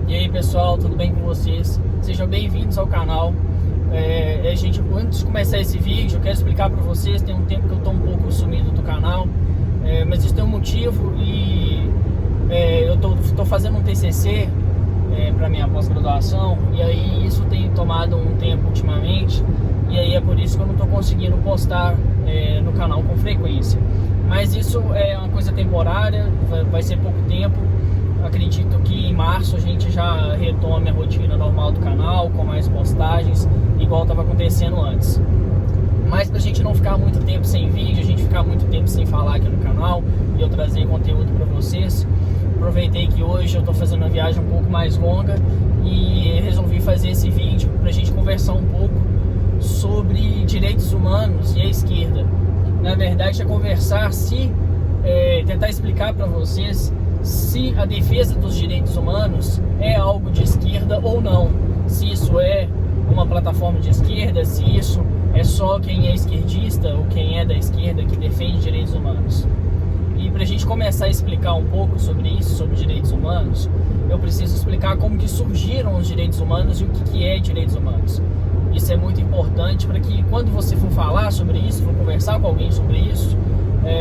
E aí pessoal, tudo bem com vocês? Sejam bem-vindos ao canal. Gente, antes de começar esse vídeo, eu quero explicar para vocês. Tem um tempo que eu estou um pouco sumido do canal, mas isso tem um motivo. E eu estou fazendo um TCC para minha pós-graduação, e aí isso tem tomado um tempo ultimamente, e aí é por isso que eu não estou conseguindo postar no canal com frequência. Mas isso é uma coisa temporária, vai ser pouco tempo. Acredito que em março a gente já retome a rotina normal do canal, com mais postagens, igual estava acontecendo antes. Mas pra gente não ficar muito tempo sem vídeo, a gente ficar muito tempo sem falar aqui no canal e eu trazer conteúdo para vocês, aproveitei que hoje eu tô fazendo uma viagem um pouco mais longa e resolvi fazer esse vídeo pra gente conversar um pouco sobre direitos humanos e a esquerda. Na verdade é conversar, tentar explicar para vocês se a defesa dos direitos humanos é algo de esquerda ou não, se isso é uma plataforma de esquerda, se isso é só quem é esquerdista ou quem é da esquerda que defende direitos humanos. E para a gente começar a explicar um pouco sobre isso, sobre direitos humanos, eu preciso explicar como que surgiram os direitos humanos e o que é direitos humanos. Isso é muito importante para que quando você for falar sobre isso, for conversar com alguém sobre isso,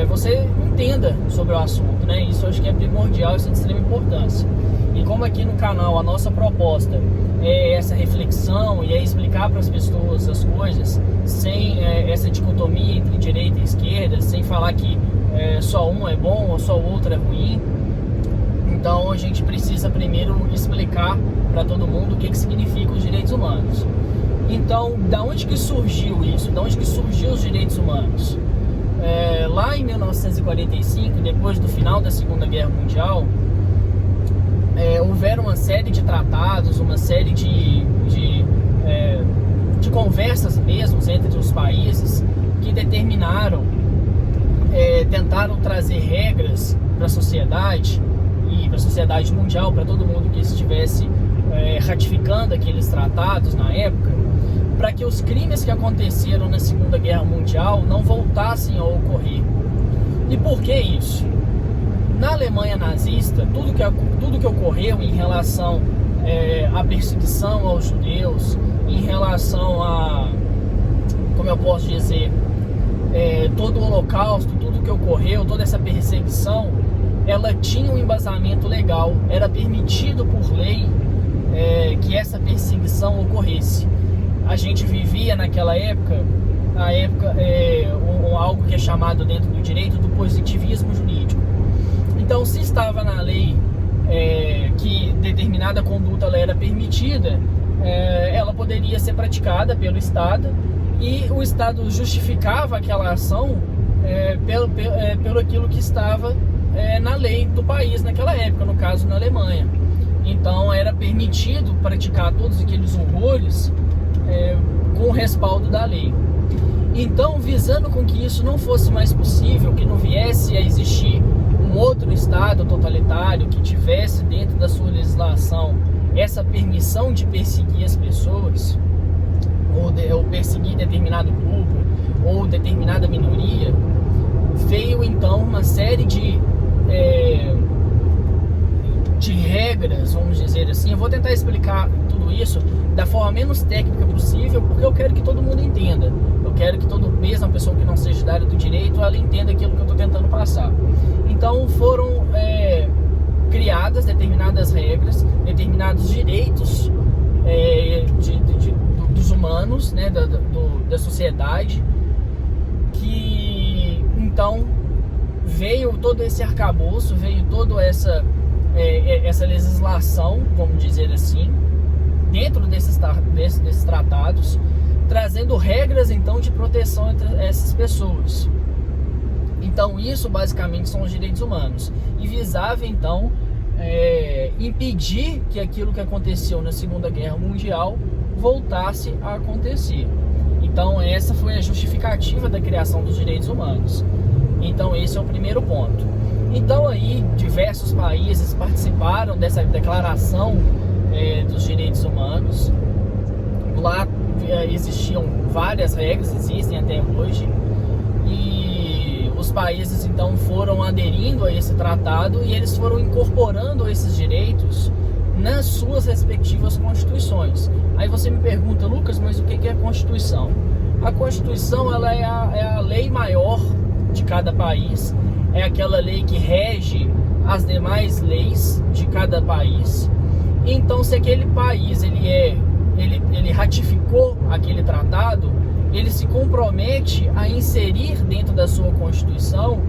você entenda sobre o assunto, né? Isso eu acho que é primordial, isso é de extrema importância. E como aqui no canal a nossa proposta é essa reflexão e é explicar para as pessoas as coisas sem essa dicotomia entre direita e esquerda, sem falar que só um é bom ou só o outro é ruim, então a gente precisa primeiro explicar para todo mundo o que significa os direitos humanos. Então, da onde que surgiu isso? Da onde que surgiu os direitos humanos? Lá em 1945, depois do final da Segunda Guerra Mundial, houveram uma série de tratados, uma série de conversas mesmo entre os países que determinaram, tentaram trazer regras para a sociedade e para a sociedade mundial, para todo mundo que estivesse ratificando aqueles tratados na época, para que os crimes que aconteceram na Segunda Guerra Mundial não voltassem a ocorrer. E por que isso? Na Alemanha nazista, tudo que ocorreu em relação à perseguição aos judeus, em relação a, como eu posso dizer, todo o holocausto, tudo que ocorreu, toda essa perseguição, ela tinha um embasamento legal, era permitido por lei que essa perseguição ocorresse. A gente vivia naquela época, algo que é chamado dentro do direito do positivismo jurídico. Então, se estava na lei que determinada conduta ela era permitida, ela poderia ser praticada pelo Estado, e o Estado justificava aquela ação pelo aquilo que estava na lei do país naquela época, no caso na Alemanha. Então era permitido praticar todos aqueles horrores com o respaldo da lei. Então, visando com que isso não fosse mais possível, que não viesse a existir um outro Estado totalitário que tivesse dentro da sua legislação essa permissão de perseguir as pessoas, ou perseguir determinado grupo, ou determinada minoria, veio então uma série de regras, vamos dizer assim. Eu vou tentar explicar tudo isso da forma menos técnica possível, porque eu quero que todo mundo entenda. Eu quero que mesmo a pessoa que não seja da área do direito, ela entenda aquilo que eu estou tentando passar. Então foram criadas determinadas regras, determinados direitos dos humanos, né, da sociedade, que então veio todo esse arcabouço, veio toda essa legislação, vamos dizer assim, dentro desses tratados, trazendo regras então de proteção entre essas pessoas. Então isso basicamente são os direitos humanos, e visava então impedir que aquilo que aconteceu na Segunda Guerra Mundial voltasse a acontecer. Então essa foi a justificativa da criação dos direitos humanos. Então esse é o primeiro ponto. Então aí diversos países participaram dessa declaração dos direitos humanos. Lá existiam várias regras, existem até hoje, e os países então foram aderindo a esse tratado, e eles foram incorporando esses direitos nas suas respectivas constituições. Aí você me pergunta, Lucas, mas o que é a Constituição? A Constituição, ela é a lei maior de cada país, é aquela lei que rege as demais leis de cada país. Então, se aquele país ele ratificou aquele tratado, ele se compromete a inserir dentro da sua Constituição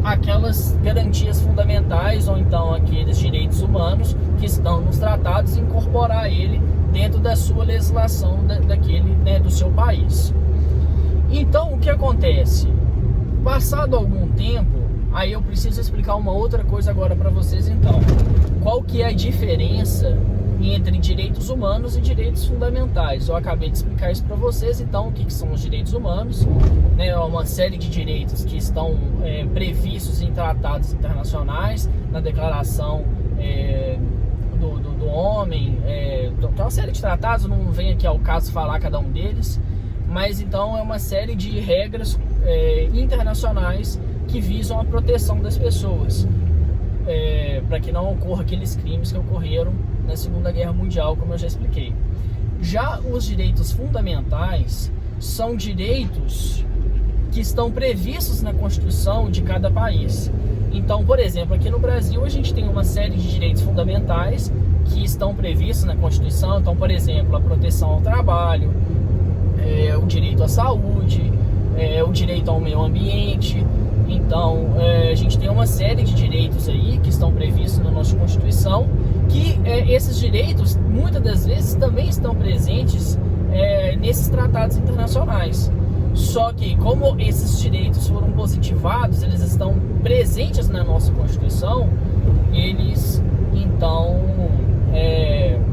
aquelas garantias fundamentais ou então aqueles direitos humanos que estão nos tratados e incorporar ele dentro da sua legislação do seu país. Então, o que acontece? Passado algum tempo, aí eu preciso explicar uma outra coisa agora para vocês então. Qual que é a diferença entre direitos humanos e direitos fundamentais? Eu acabei de explicar isso para vocês. Então, o que são os direitos humanos? Uma série de direitos que estão previstos em tratados internacionais, na Declaração do Homem, tem uma série de tratados, não vem aqui ao caso falar cada um deles, mas então é uma série de regras internacionais que visam a proteção das pessoas, para que não ocorra aqueles crimes que ocorreram na Segunda Guerra Mundial, como eu já expliquei. Já os direitos fundamentais são direitos que estão previstos na Constituição de cada país. Então, por exemplo, aqui no Brasil a gente tem uma série de direitos fundamentais que estão previstos na Constituição. Então, por exemplo, a proteção ao trabalho, o direito à saúde, o direito ao meio ambiente. Então, a gente tem uma série de direitos aí que estão previstos na nossa Constituição, que esses direitos, muitas das vezes, também estão presentes nesses tratados internacionais. Só que, como esses direitos foram positivados, eles estão presentes na nossa Constituição, eles, então,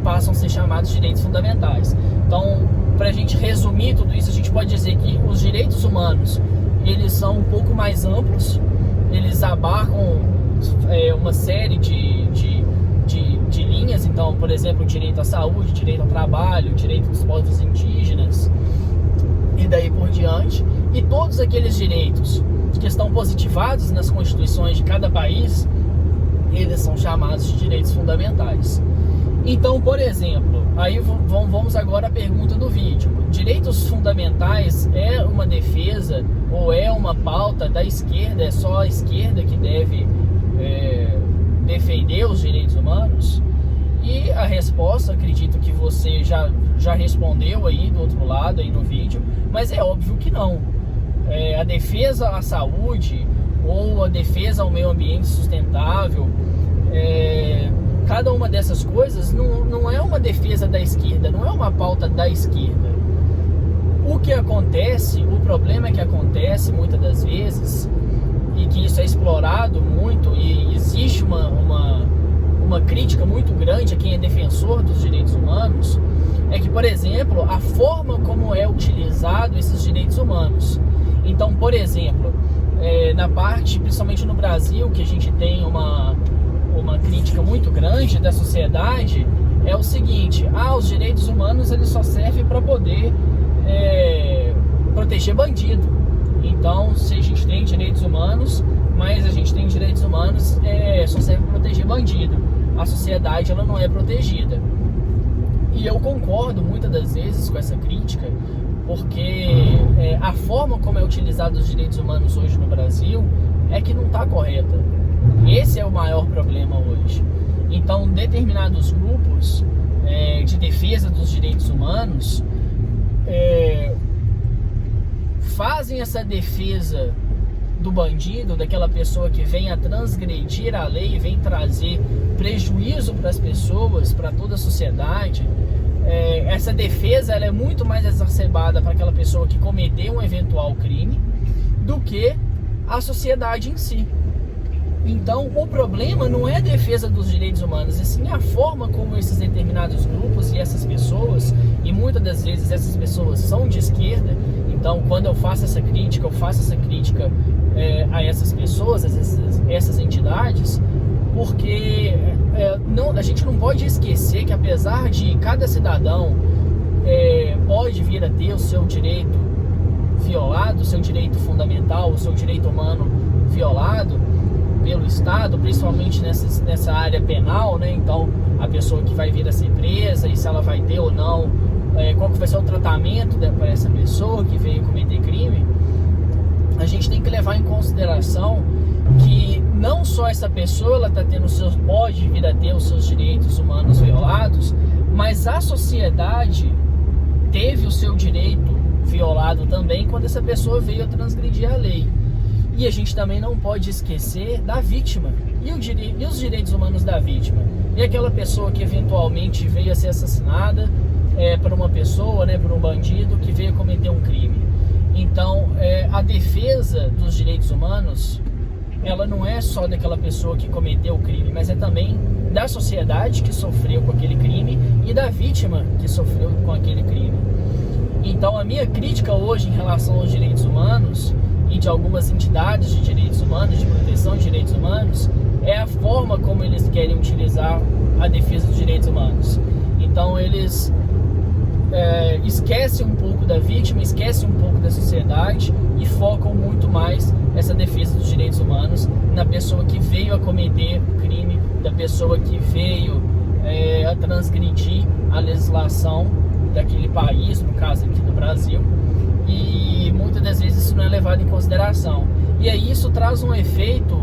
passam a ser chamados de direitos fundamentais. Então, para a gente resumir tudo isso, a gente pode dizer que os direitos humanos, eles são um pouco mais amplos, eles abarcam uma série de linhas. Então, por exemplo, o direito à saúde, o direito ao trabalho, o direito dos povos indígenas e daí por diante. E todos aqueles direitos que estão positivados nas constituições de cada país, eles são chamados de direitos fundamentais. Então, por exemplo, aí vamos agora à pergunta do vídeo. Direitos fundamentais é uma defesa ou é uma pauta da esquerda? É só a esquerda que deve defender os direitos humanos? E a resposta, acredito que você já respondeu aí do outro lado aí no vídeo, mas é óbvio que não. A defesa à saúde ou a defesa ao meio ambiente sustentável, cada uma dessas coisas não é uma defesa da esquerda, não é uma pauta da esquerda. O que acontece, o problema que acontece muitas das vezes, e que isso é explorado muito, e existe uma crítica muito grande a quem é defensor dos direitos humanos, é que, por exemplo, a forma como é utilizado esses direitos humanos. Então, por exemplo, na parte, principalmente no Brasil, que a gente tem uma crítica muito grande da sociedade, é o seguinte: os direitos humanos eles só servem para poder proteger bandido. Então, se a gente tem direitos humanos, mas a gente tem direitos humanos só serve para proteger bandido. A sociedade ela não é protegida. E eu concordo muitas das vezes com essa crítica, porque a forma como é utilizado os direitos humanos hoje no Brasil é que não está correta. Esse é o maior problema hoje. Então, determinados grupos de defesa dos direitos humanos fazem essa defesa do bandido, daquela pessoa que vem a transgredir a lei, vem trazer prejuízo para as pessoas, para toda a sociedade. Essa defesa ela é muito mais exacerbada para aquela pessoa que cometeu um eventual crime do que a sociedade em si. Então, o problema não é a defesa dos direitos humanos, e sim a forma como esses determinados grupos e essas pessoas, e muitas das vezes essas pessoas são de esquerda. Então, quando eu faço essa crítica, a essas pessoas, essas entidades, porque a gente não pode esquecer que, apesar de cada cidadão pode vir a ter o seu direito violado, o seu direito fundamental, o seu direito humano violado, pelo Estado, principalmente nessa área penal, né? Então, a pessoa que vai vir a ser presa e se ela vai ter ou não, qual que vai ser o tratamento para essa pessoa que veio cometer crime, a gente tem que levar em consideração que não só essa pessoa ela pode vir a ter os seus direitos humanos violados, mas a sociedade teve o seu direito violado também quando essa pessoa veio a transgredir a lei. E a gente também não pode esquecer da vítima e os direitos humanos da vítima. E aquela pessoa que eventualmente veio a ser assassinada por uma pessoa, né, por um bandido que veio cometer um crime. Então, a defesa dos direitos humanos, ela não é só daquela pessoa que cometeu o crime, mas é também da sociedade que sofreu com aquele crime e da vítima que sofreu com aquele crime. Então, a minha crítica hoje em relação aos direitos humanos e de algumas entidades de direitos humanos, de proteção de direitos humanos, é a forma como eles querem utilizar a defesa dos direitos humanos. Então, eles esquecem um pouco da vítima, esquecem um pouco da sociedade e focam muito mais essa defesa dos direitos humanos na pessoa que veio a cometer o crime, da pessoa que veio a transgredir a legislação daquele país, no caso aqui do Brasil, e muitas das vezes isso não é levado em consideração. E aí isso traz um efeito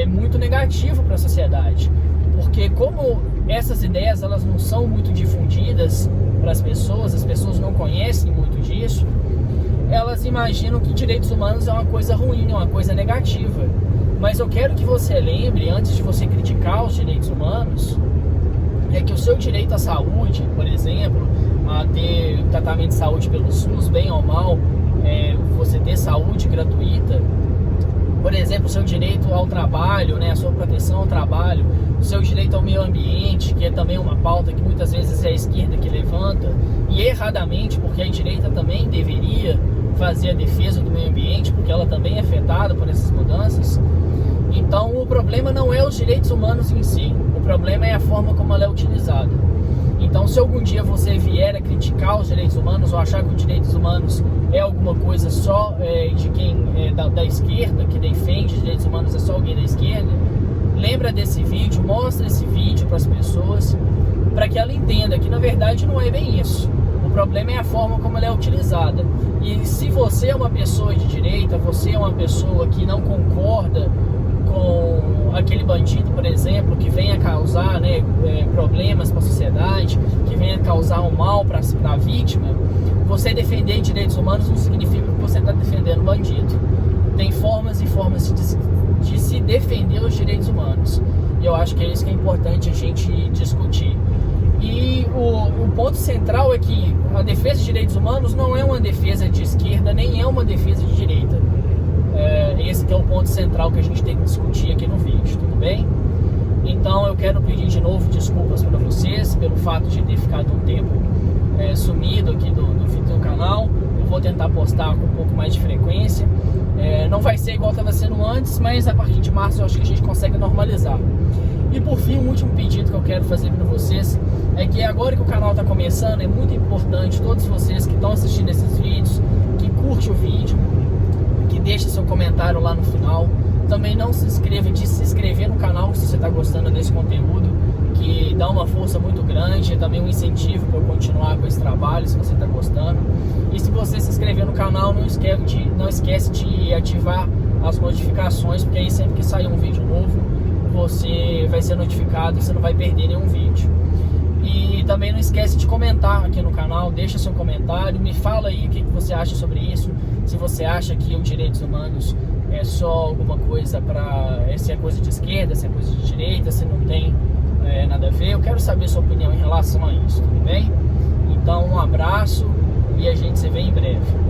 muito negativo para a sociedade, porque como essas ideias elas não são muito difundidas para as pessoas não conhecem muito disso, elas imaginam que direitos humanos é uma coisa ruim, é uma coisa negativa. Mas eu quero que você lembre, antes de você criticar os direitos humanos, que o seu direito à saúde, por exemplo, a ter tratamento de saúde pelo SUS, bem ou mal, você ter saúde gratuita, por exemplo, o seu direito ao trabalho, né, a sua proteção ao trabalho, o seu direito ao meio ambiente, que é também uma pauta que muitas vezes é a esquerda que levanta, e erradamente, porque a direita também deveria fazer a defesa do meio ambiente, porque ela também é afetada por essas mudanças. Então o problema não é os direitos humanos em si, o problema é a forma como ela é utilizada. Então, se algum dia você vier a criticar os direitos humanos ou achar que os direitos humanos é alguma coisa só de quem da esquerda, que defende os direitos humanos, é só alguém da esquerda, lembra desse vídeo, mostra esse vídeo para as pessoas, para que ela entenda que na verdade não é bem isso. O problema é a forma como ela é utilizada. E se você é uma pessoa de direita, você é uma pessoa que não concorda com aquele bandido, por exemplo, que venha causar problemas para a sociedade, que venha causar um mal para a vítima, você defender direitos humanos não significa que você está defendendo o bandido. Tem formas e formas de se defender os direitos humanos. E eu acho que é isso que é importante a gente discutir. E o ponto central é que a defesa de direitos humanos não é uma defesa de esquerda, nem é uma defesa de direita. Esse que é o ponto central que a gente tem que discutir aqui no vídeo, tudo bem? Então eu quero pedir de novo desculpas para vocês pelo fato de ter ficado um tempo sumido aqui do canal. Eu vou tentar postar com um pouco mais de frequência. Não vai ser igual estava sendo antes, mas a partir de março eu acho que a gente consegue normalizar. E por fim, um último pedido que eu quero fazer para vocês é que agora que o canal está começando, é muito importante todos vocês que estão assistindo esses vídeos, que curte o vídeo, que deixe seu comentário lá no final. Também não se inscreva, de se inscrever no canal se você está gostando desse conteúdo, que dá uma força muito grande, é também um incentivo para eu continuar com esse trabalho, se você está gostando. E se você se inscrever no canal, não esquece de ativar as notificações, porque aí sempre que sair um vídeo novo, você vai ser notificado e você não vai perder nenhum vídeo. E também não esquece de comentar aqui no canal, deixa seu comentário, me fala aí o que você acha sobre isso, se você acha que os direitos humanos é só alguma coisa se é coisa de esquerda, se é coisa de direita, se não tem nada a ver. Eu quero saber sua opinião em relação a isso, tudo bem? Então um abraço e a gente se vê em breve.